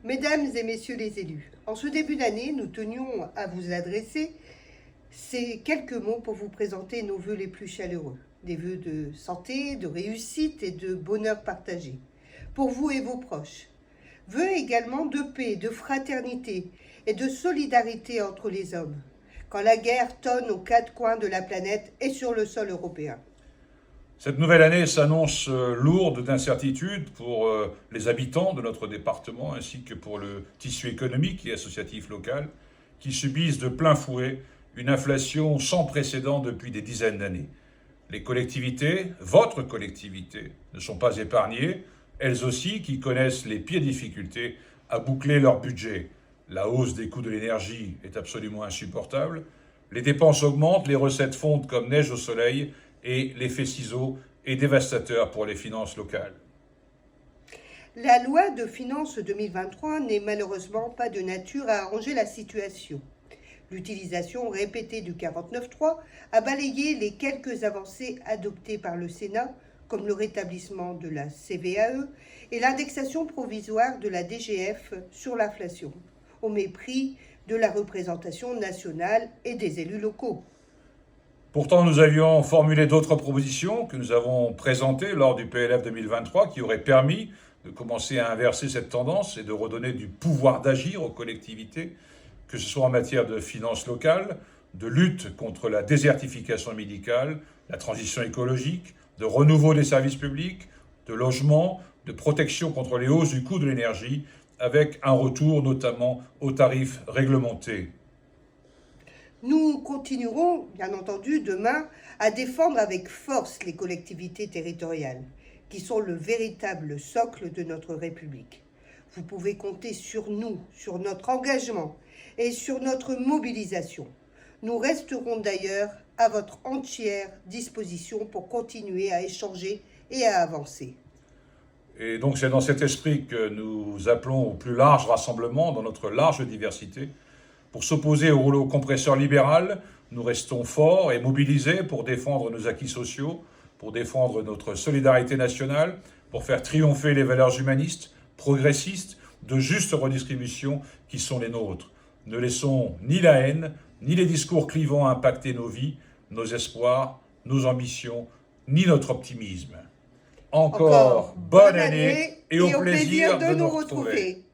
Mesdames et messieurs les élus, en ce début d'année, nous tenions à vous adresser ces quelques mots pour vous présenter nos vœux les plus chaleureux. Des vœux de santé, de réussite et de bonheur partagé. Pour vous et vos proches. Vœux également de paix, de fraternité et de solidarité entre les hommes, quand la guerre tonne aux quatre coins de la planète et sur le sol européen. Cette nouvelle année s'annonce lourde d'incertitudes pour les habitants de notre département ainsi que pour le tissu économique et associatif local qui subissent de plein fouet une inflation sans précédent depuis des dizaines d'années. Les collectivités, votre collectivité, ne sont pas épargnées, elles aussi qui connaissent les pires difficultés à boucler leur budget. La hausse des coûts de l'énergie est absolument insupportable, les dépenses augmentent, les recettes fondent comme neige au soleil, et l'effet ciseau est dévastateur pour les finances locales. La loi de finances 2023 n'est malheureusement pas de nature à arranger la situation. L'utilisation répétée du 49.3 a balayé les quelques avancées adoptées par le Sénat, comme le rétablissement de la CVAE et l'indexation provisoire de la DGF sur l'inflation, au mépris de la représentation nationale et des élus locaux. Pourtant, nous avions formulé d'autres propositions que nous avons présentées lors du PLF 2023 qui auraient permis de commencer à inverser cette tendance et de redonner du pouvoir d'agir aux collectivités, que ce soit en matière de finances locales, de lutte contre la désertification médicale, la transition écologique, de renouveau des services publics, de logement, de protection contre les hausses du coût de l'énergie, avec un retour notamment aux tarifs réglementés. Nous continuerons, bien entendu, demain à défendre avec force les collectivités territoriales, qui sont le véritable socle de notre République. Vous pouvez compter sur nous, sur notre engagement et sur notre mobilisation. Nous resterons d'ailleurs à votre entière disposition pour continuer à échanger et à avancer. Et donc c'est dans cet esprit que nous appelons au plus large rassemblement dans notre large diversité. Pour s'opposer au rouleau compresseur libéral, nous restons forts et mobilisés pour défendre nos acquis sociaux, pour défendre notre solidarité nationale, pour faire triompher les valeurs humanistes, progressistes, de juste redistribution qui sont les nôtres. Ne laissons ni la haine, ni les discours clivants impacter nos vies, nos espoirs, nos ambitions, ni notre optimisme. Encore bonne année et au plaisir de nous retrouver.